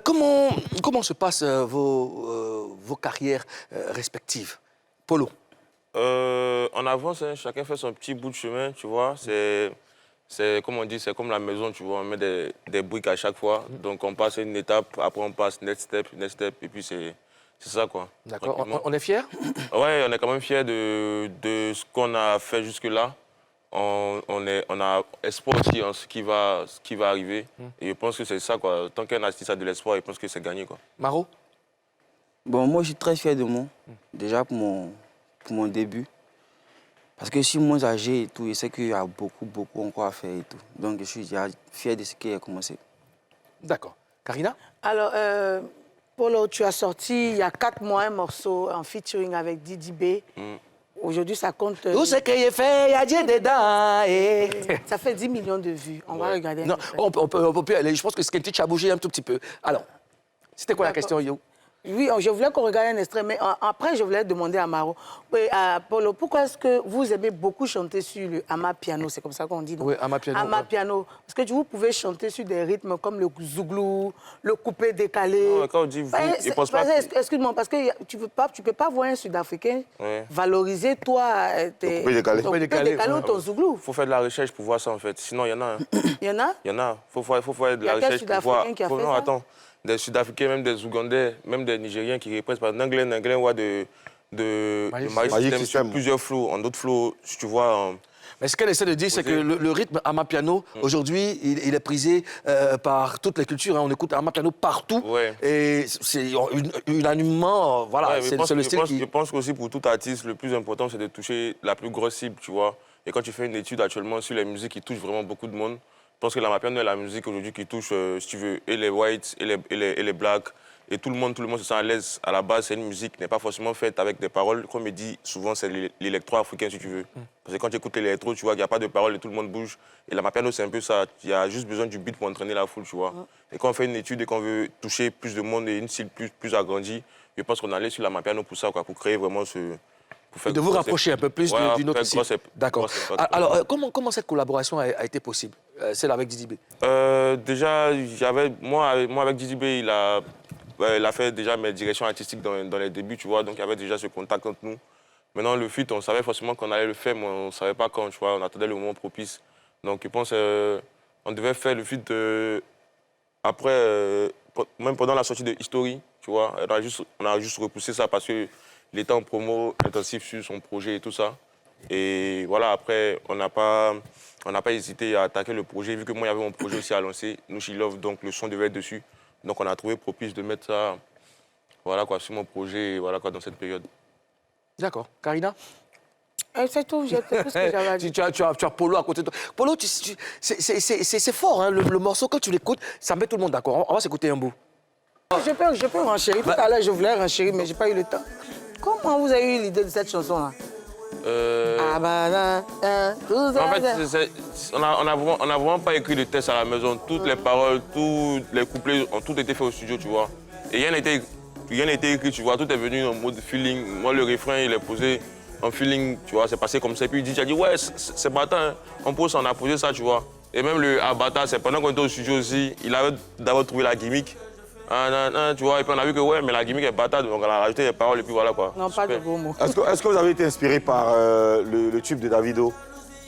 Comment se passent vos carrières respectives? Polo. On avance, hein, chacun fait son petit bout de chemin, tu vois. C'est comme on dit, c'est comme la maison, tu vois. On met des briques à chaque fois. Donc on passe une étape, après on passe next step, et puis c'est ça, quoi. D'accord. On est fiers? Ouais, on est quand même fiers de ce qu'on a fait jusque-là. On a espoir aussi en ce qui va arriver. Et je pense que c'est ça, quoi. Tant qu'un artiste a de l'espoir, je pense que c'est gagné, quoi. Maro? Bon, moi, je suis très fier de moi, déjà pour mon début. Parce que je suis moins âgé et tout, je sais qu'il y a beaucoup encore à faire et tout. Donc, je suis déjà fier de ce qui a commencé. D'accord. Karina? Alors, Polo, tu as sorti il y a 4 mois un morceau en featuring avec Didi B. Aujourd'hui, ça compte... Tout ce qu'il fait, il y a Dieu dedans. Et... Ça fait 10 millions de vues. On va regarder. Non, on peut aller. Je pense que Skentic a bougé un tout petit peu. Alors, c'était quoi la question, Yo? Oui, je voulais qu'on regarde un extrait, mais après, je voulais demander à Maro, à Polo, pourquoi est-ce que vous aimez beaucoup chanter sur le amapiano? C'est comme ça qu'on dit, non? Oui, amapiano. Amapiano. Parce que vous pouvez chanter sur des rythmes comme le zouglou, le coupé décalé. Non, quand on dit vous, je pense pas... Excuse-moi, parce que tu peux pas voir un Sud-Africain valoriser toi, ton coupé décalé ou ton zouglou. Il faut faire de la recherche pour voir ça, en fait. Sinon, il y en a. Hein. Il y en a? Il y en a. Il faut faire de la recherche pour voir. Qui a fait non, ça? Attends. Des Sud-Africains, même des Ougandais, même des Nigériens qui reprennent par Nanglais voit de Magic System sur plusieurs flows. En d'autres flows, tu vois... Mais ce qu'elle essaie de dire, c'est que le rythme amapiano, aujourd'hui, il est prisé par toutes les cultures. Hein. On écoute amapiano partout. Ouais. Et c'est unanimement, voilà, ouais, c'est le style qui... Je pense qu'aussi, pour tout artiste, le plus important, c'est de toucher la plus grosse cible, tu vois. Et quand tu fais une étude actuellement sur les musiques qui touchent vraiment beaucoup de monde, je pense que l'amapiano est la musique aujourd'hui qui touche, si tu veux, et les whites, et les blacks, et tout le monde se sent à l'aise. À la base, c'est une musique qui n'est pas forcément faite avec des paroles. Comme il dit souvent, c'est l'électro-africain, si tu veux. Parce que quand tu écoutes l'électro, tu vois qu'il n'y a pas de paroles et tout le monde bouge. Et l'amapiano, c'est un peu ça. Il y a juste besoin du beat pour entraîner la foule, tu vois. Et quand on fait une étude et qu'on veut toucher plus de monde et une cible plus agrandie, je pense qu'on allait sur l'amapiano pour ça, quoi, pour créer vraiment ce... Et de vous rapprocher un peu plus d'une autre cible. D'accord. Alors, comment cette collaboration a été possible, celle avec Didi B? Déjà, moi avec Didi B, il a fait déjà mes directions artistiques dans les débuts, tu vois, donc il y avait déjà ce contact entre nous. Maintenant, le feat, on savait forcément qu'on allait le faire, mais on ne savait pas quand, tu vois, on attendait le moment propice. Donc, je pense qu'on devait faire le feat après, même pendant la sortie de History, tu vois, on a juste repoussé ça parce que il était en promo intensif sur son projet et tout ça. Et voilà, après, on n'a pas hésité à attaquer le projet, vu que moi, il y avait mon projet aussi à lancer, Nous She Love, donc le son devait être dessus. Donc on a trouvé propice de mettre ça, voilà quoi, sur mon projet, voilà quoi, dans cette période. D'accord. Karina? C'est tout, j'ai tout ce que j'avais à dire. Tu as Polo à côté de toi. Polo, c'est fort, hein, le morceau, quand tu l'écoutes, ça met tout le monde d'accord. On va s'écouter un bout. Je peux renchérir. Tout à l'heure, je voulais renchérir, mais je n'ai pas eu le temps. Comment vous avez eu l'idée de cette chanson-là? En fait, on n'a vraiment pas écrit de texte à la maison. Toutes les paroles, tous les couplets ont tout été fait au studio, tu vois. Et rien n'a été écrit, tu vois. Tout est venu en mode feeling. Moi, le refrain, il est posé en feeling, tu vois. C'est passé comme ça. Et puis il dit, ouais, c'est battant, hein. On a posé ça, tu vois. Et même le Abata, c'est pendant qu'on était au studio aussi, il avait d'abord trouvé la gimmick. Tu vois, et puis on a vu que ouais, mais la gimmick est bâtarde, donc on a rajouté les paroles et puis voilà quoi. Non, super. pas de gros mots. Est-ce que vous avez été inspiré par le tube de Davido?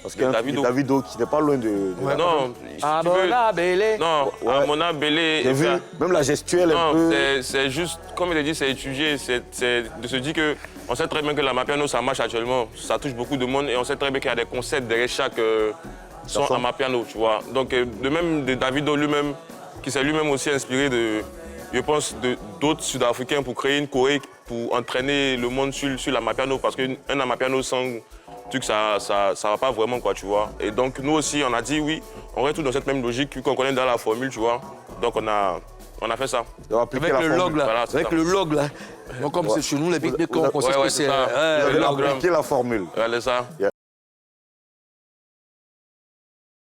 Parce qu'il y a un tube de Davido qui n'est pas loin de non, Amona Bélé. Non, Amona Bélé. J'ai vu, même la gestuelle un peu. Non, c'est juste, comme il a dit, c'est étudié, c'est de se dire que on sait très bien que l'amapiano, ça marche actuellement, ça touche beaucoup de monde et on sait très bien qu'il y a des concepts derrière chaque son amapiano, tu vois. Donc, de même de Davido lui-même, qui s'est lui-même aussi inspiré de, je pense, d'autres Sud-Africains pour créer une choré, pour entraîner le monde sur l'amapiano, parce qu'un amapiano sans truc, ça va pas vraiment, quoi, tu vois. Et donc, nous aussi, on a dit oui, on reste tout dans cette même logique, qu'on connaît dans la formule, tu vois. Donc, on a fait ça. Avec le log, là. Voilà, avec le log, là. Donc, comme c'est chez nous, les beatmakers, on sait ce que c'est. Vous avez appliqué la formule. Regardez ça.